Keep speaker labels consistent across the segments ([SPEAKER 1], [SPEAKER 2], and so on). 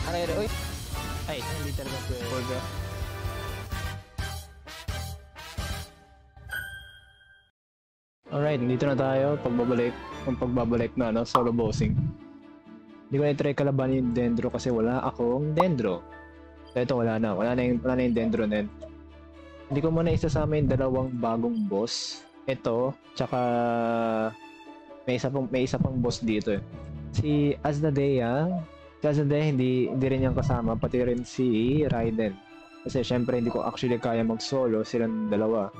[SPEAKER 1] Aray, aray, uy! Ay, hindi talaga pwede. Alright, dito na tayo. Pagbabalik na, no? Solo bossing. Hindi ko na-try kalabanin yung Dendro kasi wala akong Dendro. So ito, wala na yung Dendro na yun. Hindi ko muna isasama yung dalawang bagong boss. Ito, tsaka may isa pang boss dito eh. Si Azadea hindi rin yung kasama, pati rin si Raiden. Kasi syempre hindi ko actually kaya mag-solo silang dalawa.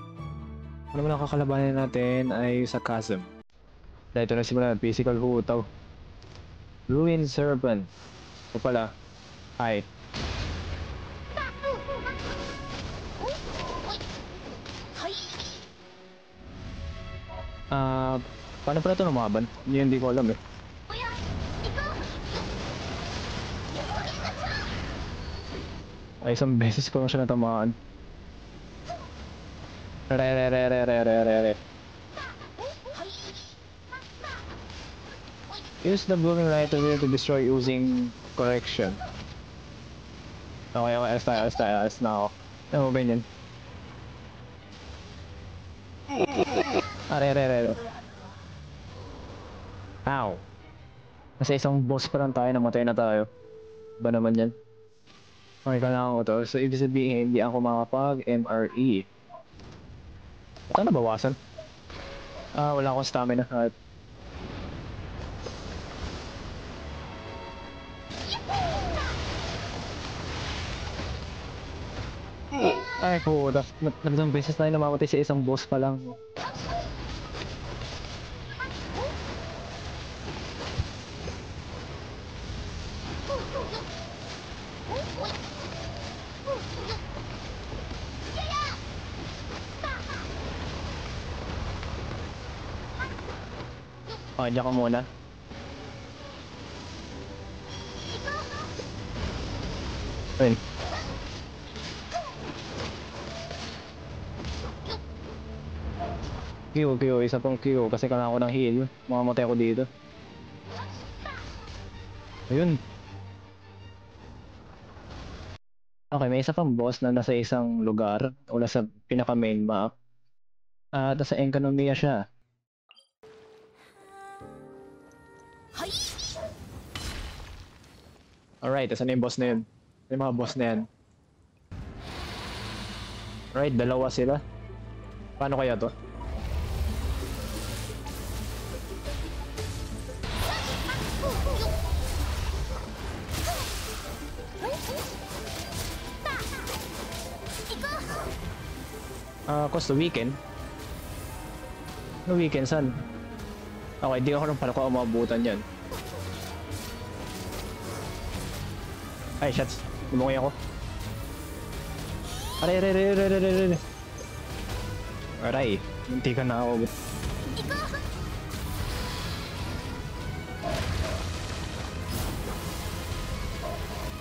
[SPEAKER 1] Ano naman ang kakalabanin natin ay sa Chasm. Dahil ito na simula, physical hutaw. Ruin Serpent. O pala, hi. Paano pala ito lumaban? Hindi ko alam eh. Ay, isang beses ko lang siya natamaan. Re. Use the blooming light to destroy using correction. Okay, alas na ako. Ano ba yun? Re. Ow! Nasa isang boss pa lang tayo, namatay na tayo. Ba naman yan? Okay, kailangan ko to. So, ibig sabihin, hindi ako makapag-MRE. Saan nabawasan? Wala akong stamina. Ay, puta. Nagdang beses tayo namamatay sa isang boss pa lang. Okay, diyan ka muna. Ayun. Q, isa pang Q kasi kailangan ko ng heal. Mamamatay ako dito. Ayun. Okay, may isa pang boss na nasa isang lugar o nasa pinaka main map. At nasa Enkanomiya siya. Alright, asan na yung boss na yun? Yung mga boss na yan. Alright, dalawa sila. Paano kaya to? Cost the weekend? No weekend, san? Okay, di ako nang pala ko umabutan yan. Ay, shots. Lumungoy ako. Aray. Aray, munti ka na ako.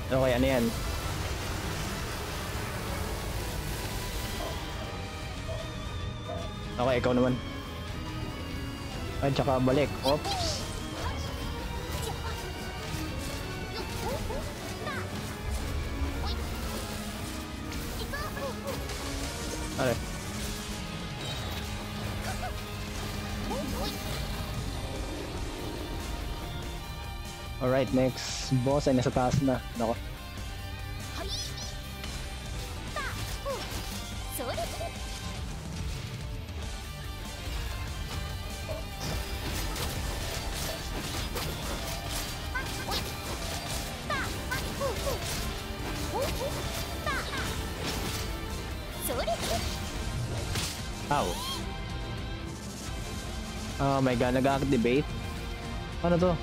[SPEAKER 1] Okay, ano yan? Okay, ikaw naman. Ay, tsaka balik. Oops. Okay. Alright, next boss ay nasa taas na. Nako. Ow. Oh my god, nag-activate? Ano to?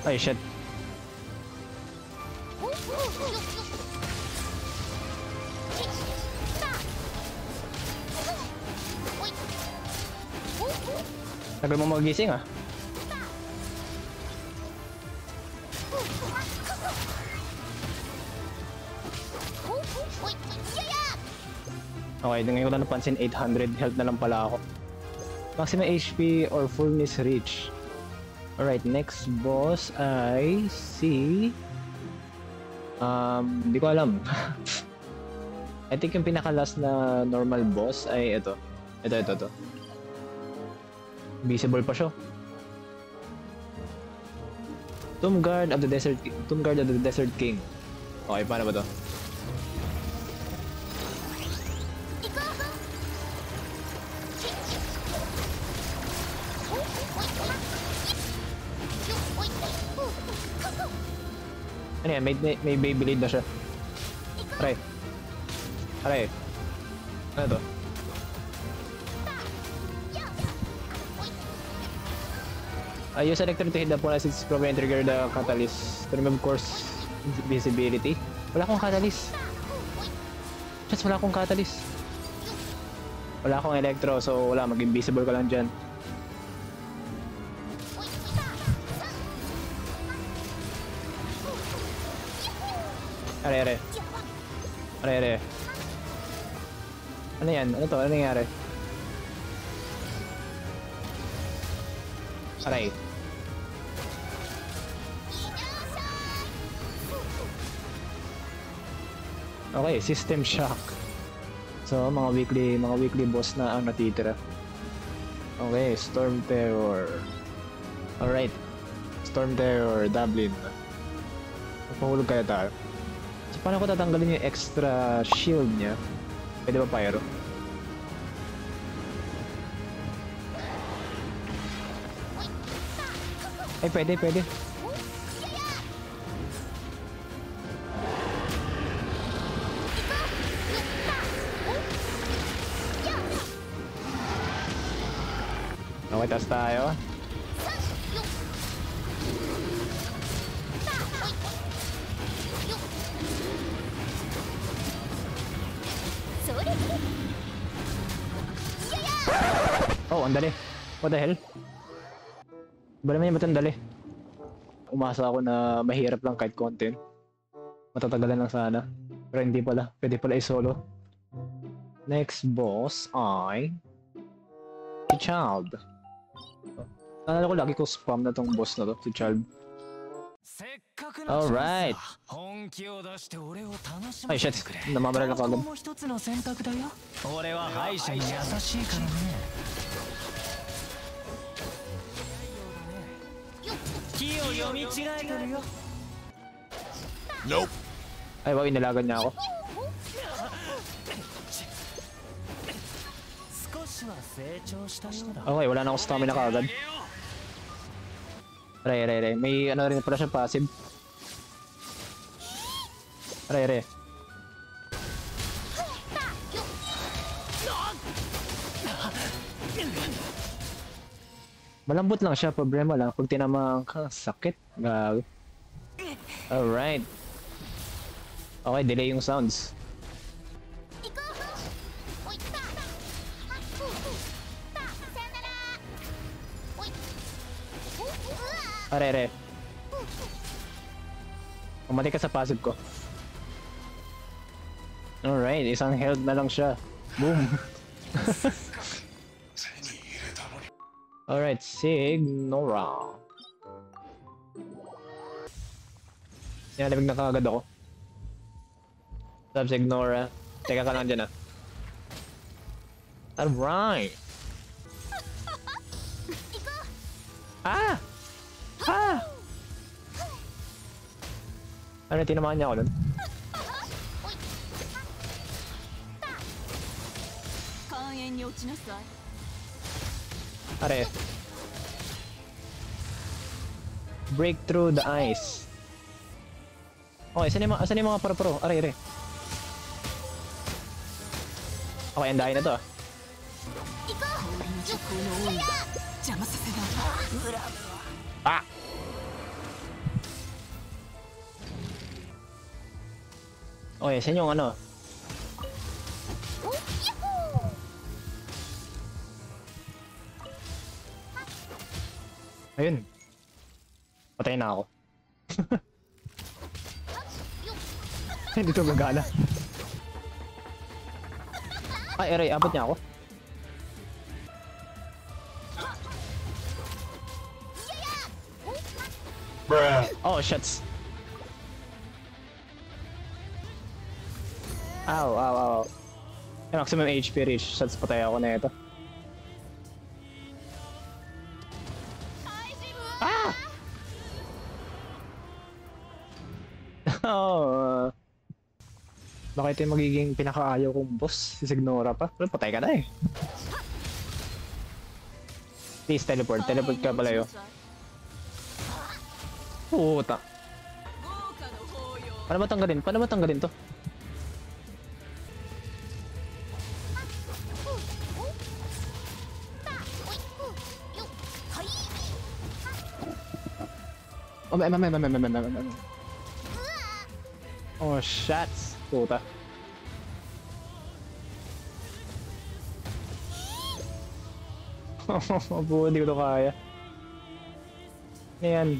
[SPEAKER 1] Ay, shit. Tagal mo magising ah. Okay, ngayon ko na napansin 800 health na lang pala ako. Maximum HP or fullness reach. Alright, next boss ay si... Hindi ko alam. I think yung pinaka-last na normal boss ay ito. Ito. Visible pa siya. Tomb Guard of the Desert King. Okay, paano ba to? Ano yan? May Beyblade na siya. Aray. Ano to? Use electric to hit the opponent since probably trigger the catalyst to remove course visibility. Wala akong catalyst. Just wala akong catalyst. Wala akong electro, so wala, mag-invisible ka lang dyan. Are. Ano yan? Ano to? Ano nangyari? Aray. Okay, system shock. So, mga weekly boss na ang natitira. Okay, Storm Terror. Alright. Storm Terror, Dublin. Magpahulog kaya tayo. So, paano ko tatanggalin yung extra shield niya? Pwede ba pyro? Ay, pwede. Okay, taas tayo. Oh, ang dali. What the hell? Ba naman yung ba't ang dali? Umasa ako na mahirap lang kahit content. Matatagalan lang sana. Pero hindi pala. Pwede pala i-solo. Next boss ay... si Child. Naalala ko lagi ko spam na tong boss na to, si Child. Alright! Ay, shit. Namamaril ako agad.
[SPEAKER 2] Nope.
[SPEAKER 1] Ay, wow, inalagan niya ako. Okay, wala na akong stamina kaagad. Aray. May ano rin pala siya passive. Aray. Malambot lang siya, problema lang. Pag tinamang ka, sakit. Gag. Alright. Okay, delay yung sounds. Are. Umati ka sa passive ko. Alright, isang health na lang siya. Boom. Alright, Signora. Nalamig na kagad ako. Stop, Signora. Teka ka lang dyan ah. Alright. Ah! Ano, tinamaan niya ako nun? Are. Break through the ice. Okay, asan yung mga pro-pro? Are. Okay, andahin na to ah. Ah! Okay, saan yung ano? Ayun. Patay na ako. Hindi to gagana. Ay, aray, abot niya ako. Oh, shots. Ow, ow, ow. Maximum HP reach. Shots, patay ako na ito. Ah! Oh, bakit yung magiging pinakaayaw kong boss? Si Signora pa? Pero patay ka na eh. Please teleport. Teleport ka pala yun. Puta. Paano ba tanggalin? Paano ba tanggalin to? Oh, shots. Puta. Oh, hindi ko to kaya. Ayan.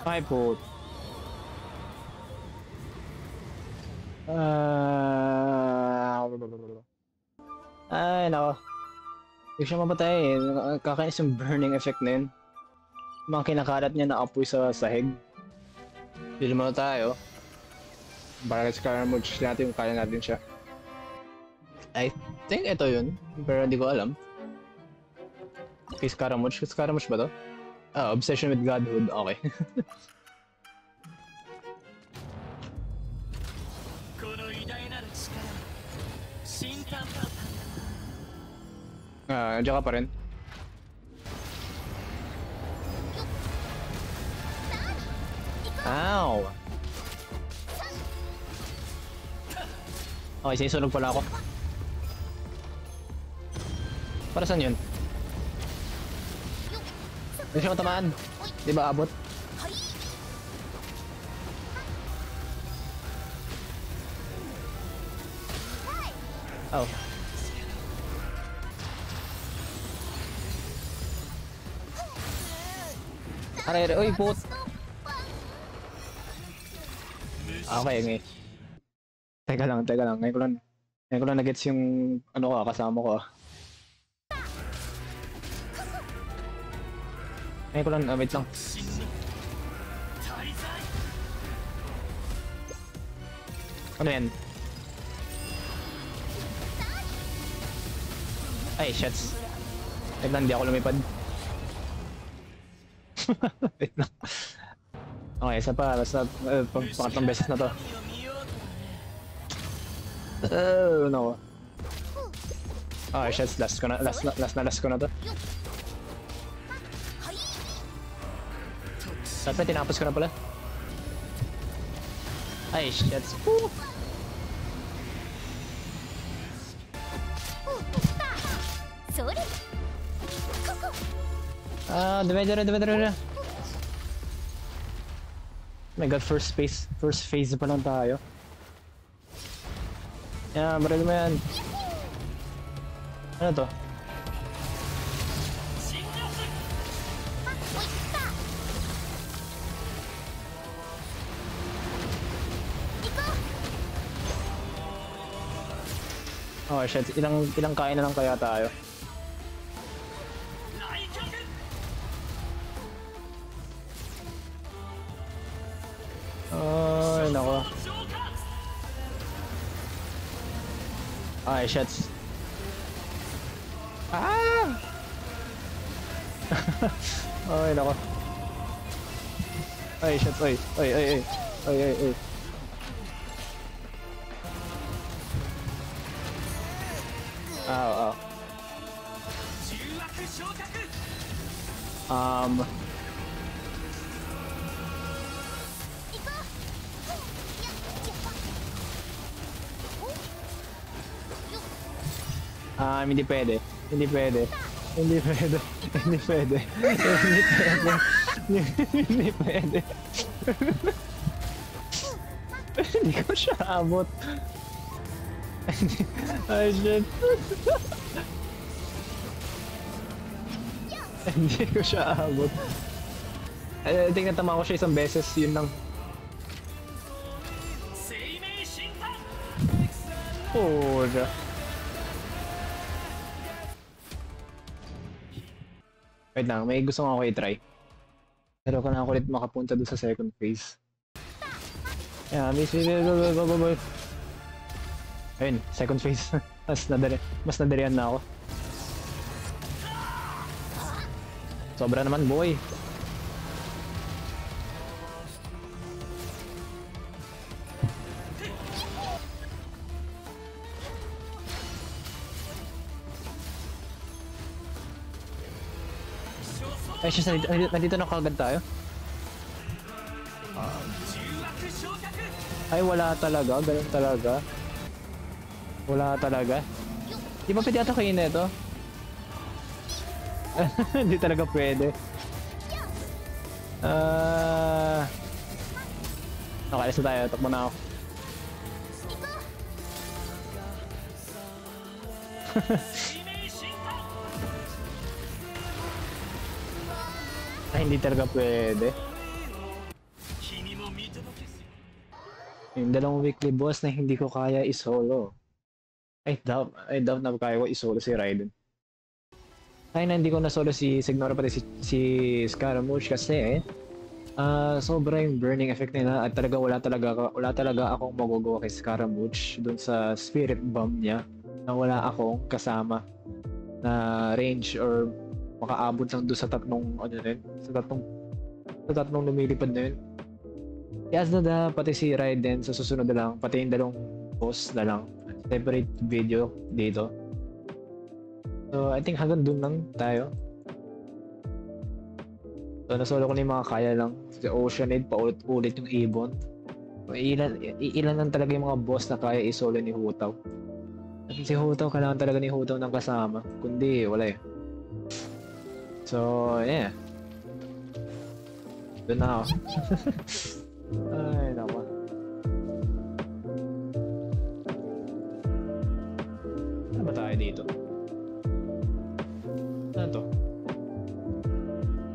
[SPEAKER 1] Ay, put. Ay, nako. Hindi siya mapatay eh. Kakainis yung burning effect na yun. Mga kinakalat niya na apoy sa sahig. Hindi naman tayo. Para sa Scaramouche natin, kaya natin siya. I think ito yun. Pero hindi ko alam. Okay, Scaramouche. Scaramouche ba to? Ah, Obsession with Godhood. Okay. Nandiyan ka pa rin. Ow! Okay, sinisunog pala ako. Para saan yun? Hindi siya matamaan. Di ba abot? Oh. Aray, uy, put. Okay, ngay. Teka lang. Ngayon ko lang na-gets yung ano ko, kasama ko. Ngayon ko lang, wait lang. Ano yan? Ay, shots. Wait lang, di ako lumipad. Wait lang. Okay, isa pa. Basta pangatlong beses na to. Oh, no. Okay, shots. Last ko na to. Dapat tinapos ko na pala. Ay, shots. Divider. Oh my god, first phase pa lang tayo. Yan, baril mo yan. Ano to? Oh shit, ilang kain na lang kaya tayo? Ay, nako. Ay, shots. Ah! Ay, nako. Ay, shots. Ay. Ow. Hindi pwede. Hindi pwede. Hindi ko siya abot. Ay, shit. Hindi ko siya abot. I think natama ko siya isang beses, yun lang. Oh, Wait lang, may gusto nga ako i-try. Pero kailangan ko ulit makapunta doon sa second phase. Yeah, miss. Ayun, second phase. mas nadalian na ako. Sobra naman, boy. Ay, siya, nandito na kagad tayo. Ay, wala talaga. Ganun talaga. Wala talaga. Di ba pwede ata kayo na ito? Hindi talaga pwede. Okay, alis na tayo. Takbo na ako. Ay, hindi talaga pwede. Yung dalawang weekly boss na hindi ko kaya isolo. I doubt na kaya ko isolo si Raiden. Ay na hindi ko nasolo si Signora pati si Scaramouche kasi sobra yung burning effect nila at talaga wala talaga akong magagawa kay Scaramouche dun sa spirit bomb niya na wala akong kasama na range or makaabot lang doon sa tatlong sa tatlong lumilipad na yun. Asnada pati si Raiden sa susunod na lang, pati yung dalawang boss na lang, separate video dito. So I think hanggang dun lang tayo. So nasolo ko na yung mga kaya lang. Si Oceanade, paulit-ulit yung Ibon. Ilan lang talaga yung mga boss na kaya isolo ni Hutaw. At si Hutaw, kailangan talaga ni Hutaw ng kasama. Kundi wala eh. So yeah. Doon na ako. Ay, naman. Ano ba tayo dito?